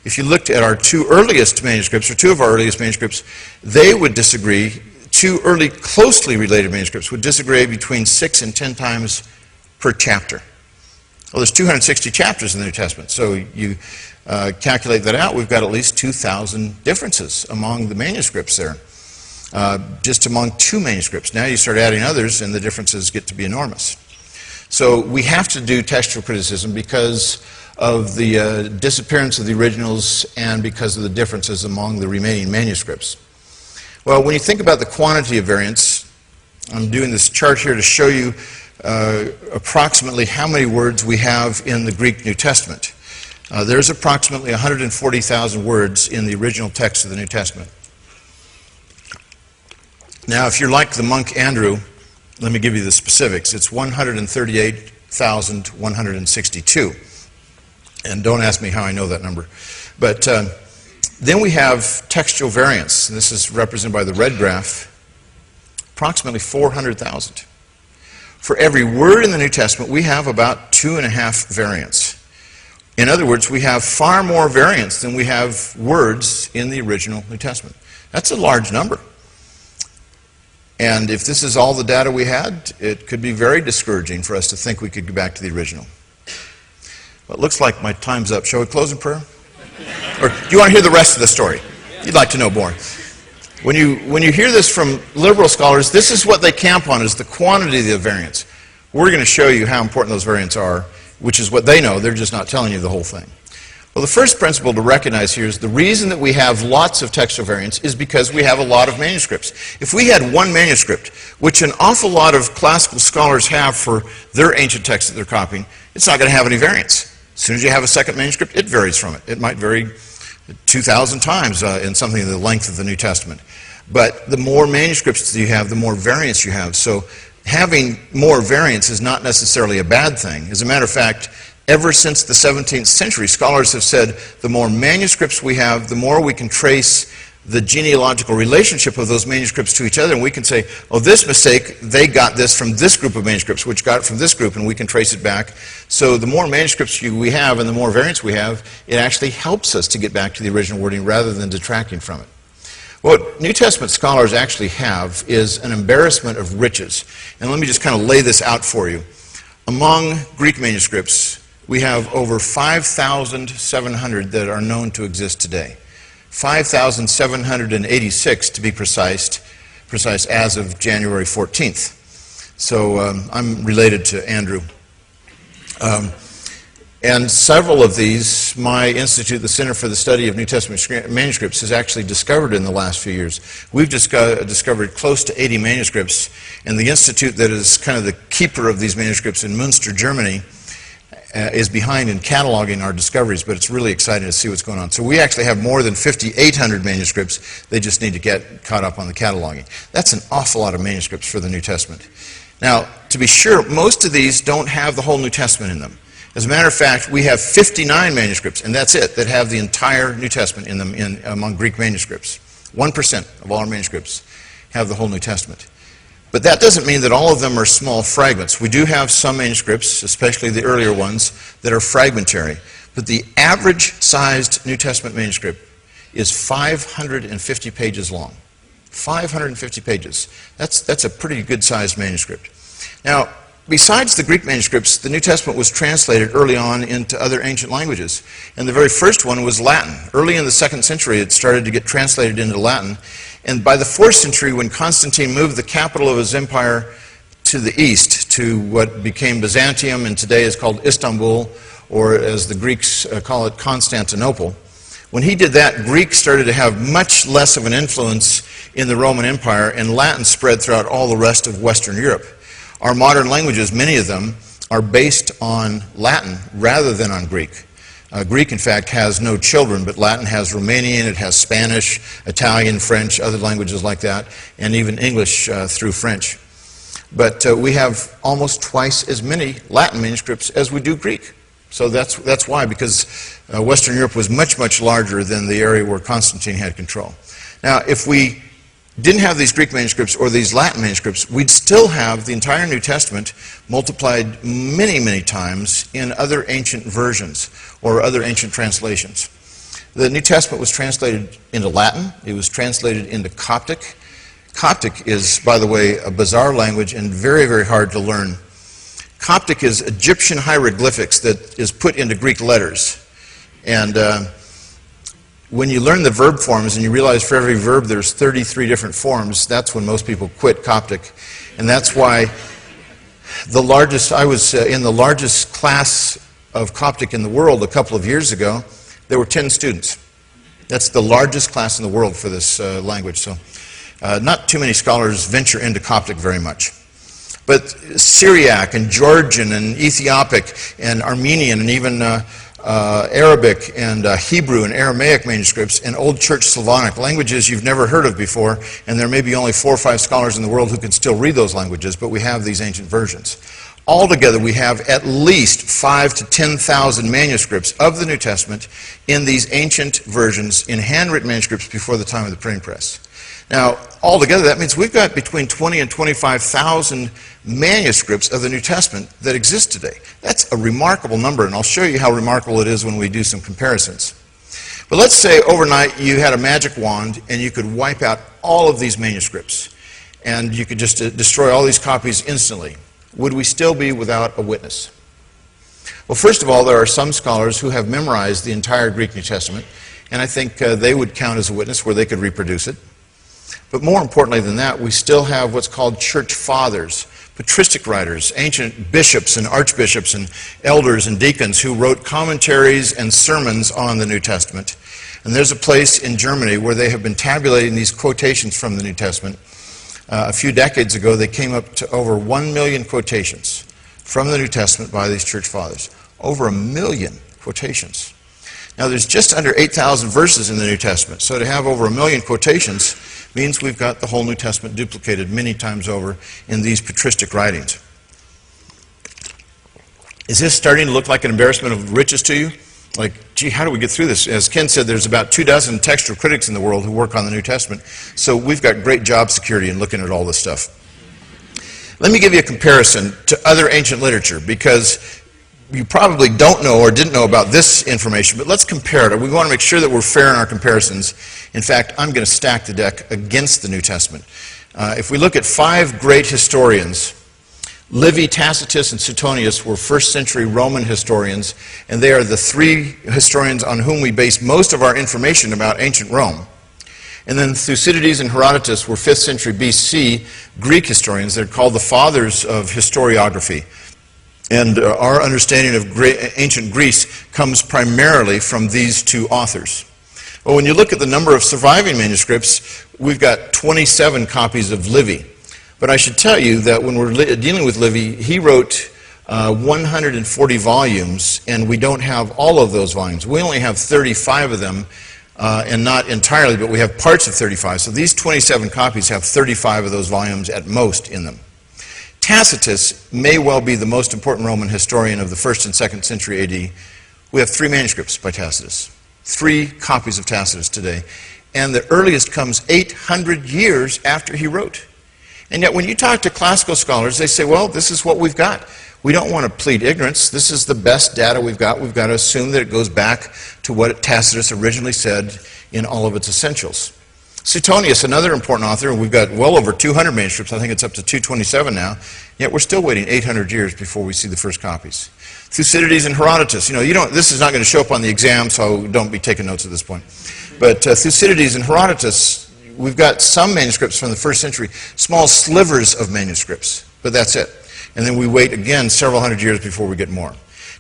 if you looked at our two earliest manuscripts, or two of our earliest manuscripts, they would disagree. Two early closely related manuscripts would disagree between 6 and 10 times per chapter. Well, there's 260 chapters in the New Testament, so you calculate that out. We've got at least 2,000 differences among the manuscripts there, just among two manuscripts. Now you start adding others, and the differences get to be enormous. So we have to do textual criticism because of the disappearance of the originals and because of the differences among the remaining manuscripts. Well, when you think about the quantity of variants, I'm doing this chart here to show you approximately how many words we have in the Greek New Testament. There's approximately 140,000 words in the original text of the New Testament. Now, if you're like the monk Andrew, let me give you the specifics. It's 138,162. And don't ask me how I know that number. But then we have textual variants. And this is represented by the red graph. Approximately 400,000. For every word in the New Testament, we have about 2.5 variants. In other words, we have far more variants than we have words in the original New Testament. That's a large number. And if this is all the data we had, it could be very discouraging for us to think we could go back to the original. Well, it looks like my time's up. Shall we close in prayer? Or do you want to hear the rest of the story? You'd like to know more. When you hear this from liberal scholars, this is what they camp on, is the quantity of the variants. We're going to show you how important those variants are, which is what they know. They're just not telling you the whole thing. Well, the first principle to recognize here is the reason that we have lots of textual variants is because we have a lot of manuscripts. If we had one manuscript, which an awful lot of classical scholars have for their ancient texts that they're copying, it's not going to have any variants. As soon as you have a second manuscript, it varies from it. It might vary 2,000 times in something of the length of the New Testament. But the more manuscripts you have, the more variants you have. So having more variants is not necessarily a bad thing. As a matter of fact, ever since the 17th century, scholars have said the more manuscripts we have, the more we can trace the genealogical relationship of those manuscripts to each other, and we can say, oh, this mistake, they got this from this group of manuscripts, which got it from this group, and we can trace it back. So the more manuscripts we have and the more variants we have, it actually helps us to get back to the original wording rather than detracting from it. What New Testament scholars actually have is an embarrassment of riches. And let me just kind of lay this out for you. Among Greek manuscripts, we have over 5,700 that are known to exist today. 5,786 to be precise as of January 14th. So I'm related to Andrew. And several of these, my institute, the Center for the Study of New Testament Manuscripts, has actually discovered in the last few years. We've discovered close to 80 manuscripts, and the institute that is kind of the keeper of these manuscripts in Münster, Germany, is behind in cataloging our discoveries, but it's really exciting to see what's going on. So we actually have more than 5,800 manuscripts. They just need to get caught up on the cataloging. That's an awful lot of manuscripts for the New Testament. Now, to be sure, most of these don't have the whole New Testament in them. As a matter of fact, we have 59 manuscripts, and that's it, that have the entire New Testament in them among Greek manuscripts. 1% of all our manuscripts have the whole New Testament. But that doesn't mean that all of them are small fragments. We do have some manuscripts, especially the earlier ones, that are fragmentary. But the average-sized New Testament manuscript is 550 pages long. 550 pages. That's a pretty good-sized manuscript. Now, besides the Greek manuscripts, the New Testament was translated early on into other ancient languages. And the very first one was Latin. Early in the 2nd century, it started to get translated into Latin. And by the 4th century, when Constantine moved the capital of his empire to the east, to what became Byzantium and today is called Istanbul, or as the Greeks call it, Constantinople, when he did that, Greek started to have much less of an influence in the Roman Empire, and Latin spread throughout all the rest of Western Europe. Our modern languages, many of them, are based on Latin rather than on Greek. Greek, in fact, has no children, but Latin has Romanian, it has Spanish, Italian, French, other languages like that, and even English through French. But we have almost twice as many Latin manuscripts as we do Greek. So that's why, because Western Europe was much, much larger than the area where Constantine had control. Now, if we didn't have these Greek manuscripts or these Latin manuscripts, we'd still have the entire New Testament multiplied many, many times in other ancient versions or other ancient translations. The New Testament was translated into Latin. It was translated into Coptic. Coptic is, by the way, a bizarre language and very, very hard to learn. Coptic is Egyptian hieroglyphics that is put into Greek letters. And when you learn the verb forms and you realize for every verb there's 33 different forms, that's when most people quit Coptic. And that's why I was in the largest class of Coptic in the world a couple of years ago. There were 10 students. That's the largest class in the world for this language. So not too many scholars venture into Coptic very much. But Syriac and Georgian and Ethiopic and Armenian and even Arabic and Hebrew and Aramaic manuscripts and Old Church Slavonic, languages you've never heard of before, and there may be only 4 or 5 scholars in the world who can still read those languages, but we have these ancient versions. Altogether, we have at least 5,000 to 10,000 manuscripts of the New Testament in these ancient versions in handwritten manuscripts before the time of the printing press. Now, altogether, that means we've got between 20 and 25,000 manuscripts of the New Testament that exist today. That's a remarkable number, and I'll show you how remarkable it is when we do some comparisons. But let's say overnight you had a magic wand and you could wipe out all of these manuscripts, and you could just destroy all these copies instantly. Would we still be without a witness? Well, first of all, there are some scholars who have memorized the entire Greek New Testament, and I think they would count as a witness where they could reproduce it. But more importantly than that, we still have what's called church fathers, patristic writers, ancient bishops and archbishops and elders and deacons who wrote commentaries and sermons on the New Testament. And there's a place in Germany where they have been tabulating these quotations from the New Testament. A few decades ago, they came up to over 1 million quotations from the New Testament by these church fathers. Over 1 million quotations. Now, there's just under 8,000 verses in the New Testament, so to have over 1 million quotations means we've got the whole New Testament duplicated many times over in these patristic writings. Is this starting to look like an embarrassment of riches to you? Like, gee, how do we get through this? As Ken said, there's about 24 textual critics in the world who work on the New Testament, so we've got great job security in looking at all this stuff. Let me give you a comparison to other ancient literature, because you probably don't know or didn't know about this information, but let's compare it. We want to make sure that we're fair in our comparisons. In fact, I'm going to stack the deck against the New Testament. If we look at 5 great historians, Livy, Tacitus, and Suetonius were first century Roman historians, and they are the 3 historians on whom we base most of our information about ancient Rome. And then Thucydides and Herodotus were 5th century BC Greek historians. They're called the fathers of historiography. And our understanding of ancient Greece comes primarily from these 2 authors. Well, when you look at the number of surviving manuscripts, we've got 27 copies of Livy. But I should tell you that when we're dealing with Livy, he wrote 140 volumes, and we don't have all of those volumes. We only have 35 of them, and not entirely, but we have parts of 35. So these 27 copies have 35 of those volumes at most in them. Tacitus may well be the most important Roman historian of the 1st and 2nd century AD. We have 3 manuscripts by Tacitus, 3 copies of Tacitus today, and the earliest comes 800 years after he wrote. And yet when you talk to classical scholars, they say, well, this is what we've got. We don't want to plead ignorance. This is the best data we've got. We've got to assume that it goes back to what Tacitus originally said in all of its essentials. Suetonius, another important author, and we've got well over 200 manuscripts. I think it's up to 227 now. Yet we're still waiting 800 years before we see the first copies. Thucydides and Herodotus. This is not going to show up on the exam, so don't be taking notes at this point. But Thucydides and Herodotus, we've got some manuscripts from the 1st century, small slivers of manuscripts, but that's it. And then we wait again several hundred years before we get more.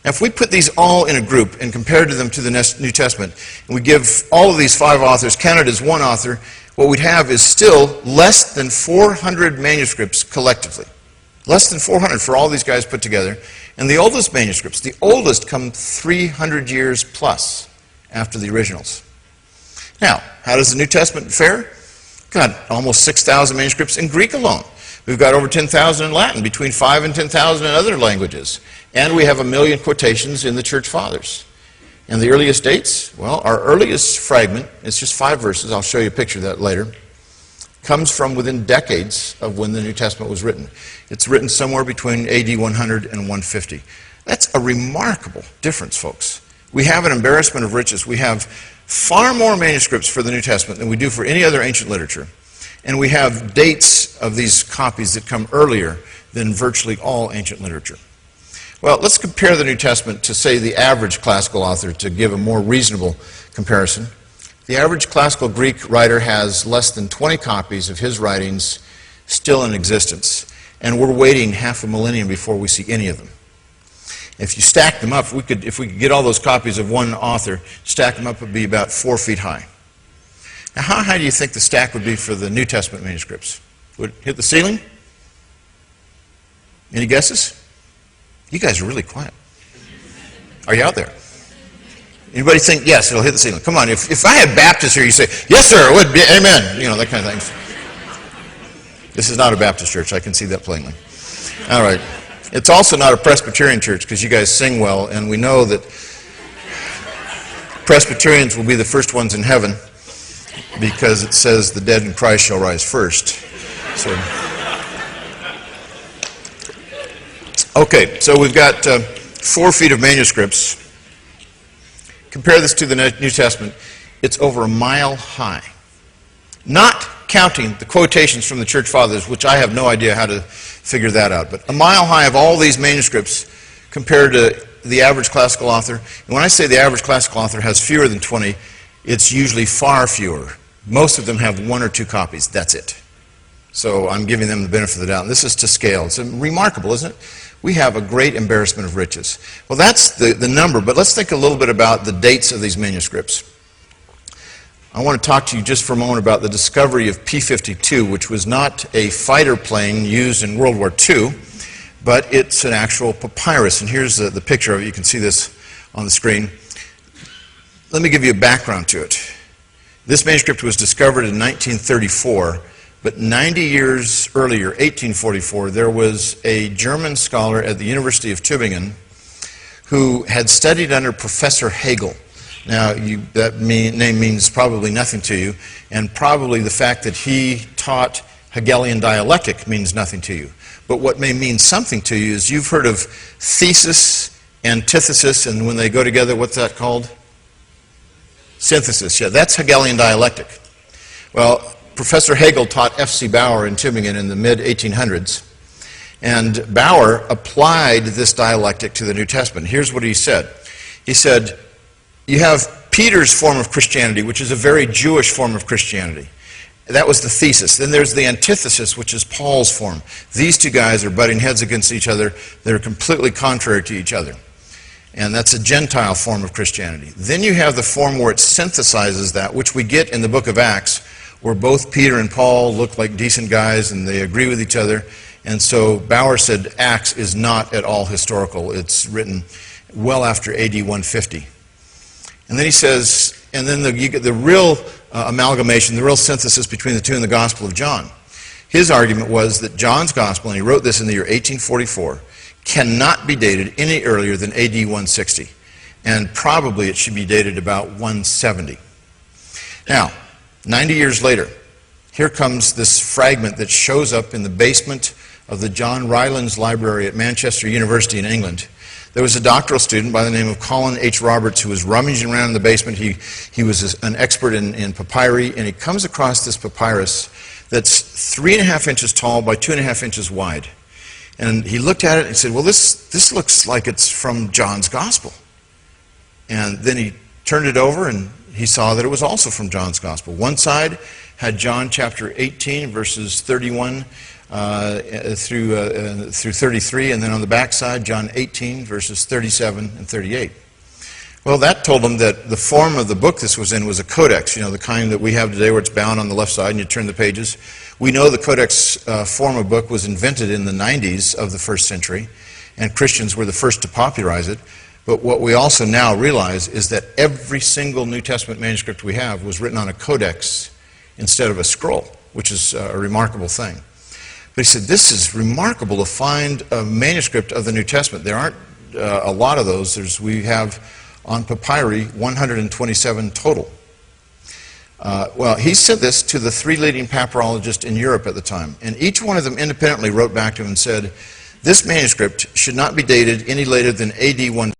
Now, if we put these all in a group and compare them to the New Testament, and we give all of these 5 authors counted as one author, what we'd have is still less than 400 manuscripts collectively. Less than 400 for all these guys put together. And the oldest manuscripts, the oldest, come 300 years plus after the originals. Now, how does the New Testament fare? Got almost 6,000 manuscripts in Greek alone. We've got over 10,000 in Latin, between 5,000 and 10,000 in other languages. And we have 1 million quotations in the Church Fathers. And the earliest dates? Well, our earliest fragment, it's just 5 verses, I'll show you a picture of that later, comes from within decades of when the New Testament was written. It's written somewhere between AD 100 and 150. That's a remarkable difference, folks. We have an embarrassment of riches. We have far more manuscripts for the New Testament than we do for any other ancient literature. And we have dates of these copies that come earlier than virtually all ancient literature. Well, let's compare the New Testament to, say, the average classical author to give a more reasonable comparison. The average classical Greek writer has less than 20 copies of his writings still in existence, and we're waiting half a millennium before we see any of them. If you stack them up, if we could get all those copies of one author, stack them up, it would be about 4 feet high. Now, how high do you think the stack would be for the New Testament manuscripts? Would it hit the ceiling? Any guesses? You guys are really quiet. Are you out there? Anybody think, yes, it'll hit the ceiling? Come on, if I had Baptists here, you say, yes, sir, it would be, amen. You know, that kind of thing. This is not a Baptist church. I can see that plainly. All right. It's also not a Presbyterian church because you guys sing well, and we know that Presbyterians will be the first ones in heaven because it says the dead in Christ shall rise first. So, okay, so we've got 4 feet of manuscripts. Compare this to the New Testament. It's over a mile high. Not counting the quotations from the church fathers, which I have no idea how to figure that out. But a mile high of all these manuscripts compared to the average classical author. And when I say the average classical author has fewer than 20, it's usually far fewer. Most of them have 1 or 2 copies. That's it. So I'm giving them the benefit of the doubt. And this is to scale. It's remarkable, isn't it? We have a great embarrassment of riches. Well, that's the number, but let's think a little bit about the dates of these manuscripts. I want to talk to you just for a moment about the discovery of P-52, which was not a fighter plane used in World War II, but it's an actual papyrus. And here's the picture of it. You can see this on the screen. Let me give you a background to it. This manuscript was discovered in 1934, but 90 years earlier, 1844, there was a German scholar at the University of Tübingen who had studied under Professor Hegel. Now, that name means probably nothing to you, and probably the fact that he taught Hegelian dialectic means nothing to you. But what may mean something to you is you've heard of thesis, antithesis, and when they go together, what's that called? Synthesis. Yeah, that's Hegelian dialectic. Well, Professor Hegel taught F.C. Bauer in Tübingen in the mid-1800s, and Bauer applied this dialectic to the New Testament. Here's what he said. He said, you have Peter's form of Christianity, which is a very Jewish form of Christianity. That was the thesis. Then there's the antithesis, which is Paul's form. These two guys are butting heads against each other. They're completely contrary to each other. And that's a Gentile form of Christianity. Then you have the form where it synthesizes that, which we get in the book of Acts, where both Peter and Paul look like decent guys and they agree with each other. And so Bauer said Acts is not at all historical. It's written well after AD 150. And then he says, and then you get the real amalgamation, the real synthesis between the two in the Gospel of John. His argument was that John's Gospel, and he wrote this in the year 1844, cannot be dated any earlier than AD 160. And probably it should be dated about 170. Now, 90 years later, here comes this fragment that shows up in the basement of the John Rylands Library at Manchester University in England. There was a doctoral student by the name of Colin H. Roberts who was rummaging around in the basement. He was an expert in papyri, and he comes across this papyrus that's 3.5 inches tall by 2.5 inches wide. And he looked at it and said, well, this looks like it's from John's Gospel. And then he turned it over and he saw that it was also from John's Gospel. One side had John chapter 18, verses 31 through 33, and then on the back side, John 18, verses 37 and 38. Well, that told him that the form of the book this was in was a codex, you know, the kind that we have today where it's bound on the left side and you turn the pages. We know the codex form of book was invented in the 90s of the first century, and Christians were the first to popularize it. But what we also now realize is that every single New Testament manuscript we have was written on a codex instead of a scroll, which is a remarkable thing. But he said, this is remarkable to find a manuscript of the New Testament. There aren't a lot of those. We have on papyri 127 total. Well, he said this to the 3 leading papyrologists in Europe at the time, and each one of them independently wrote back to him and said, this manuscript should not be dated any later than AD 150.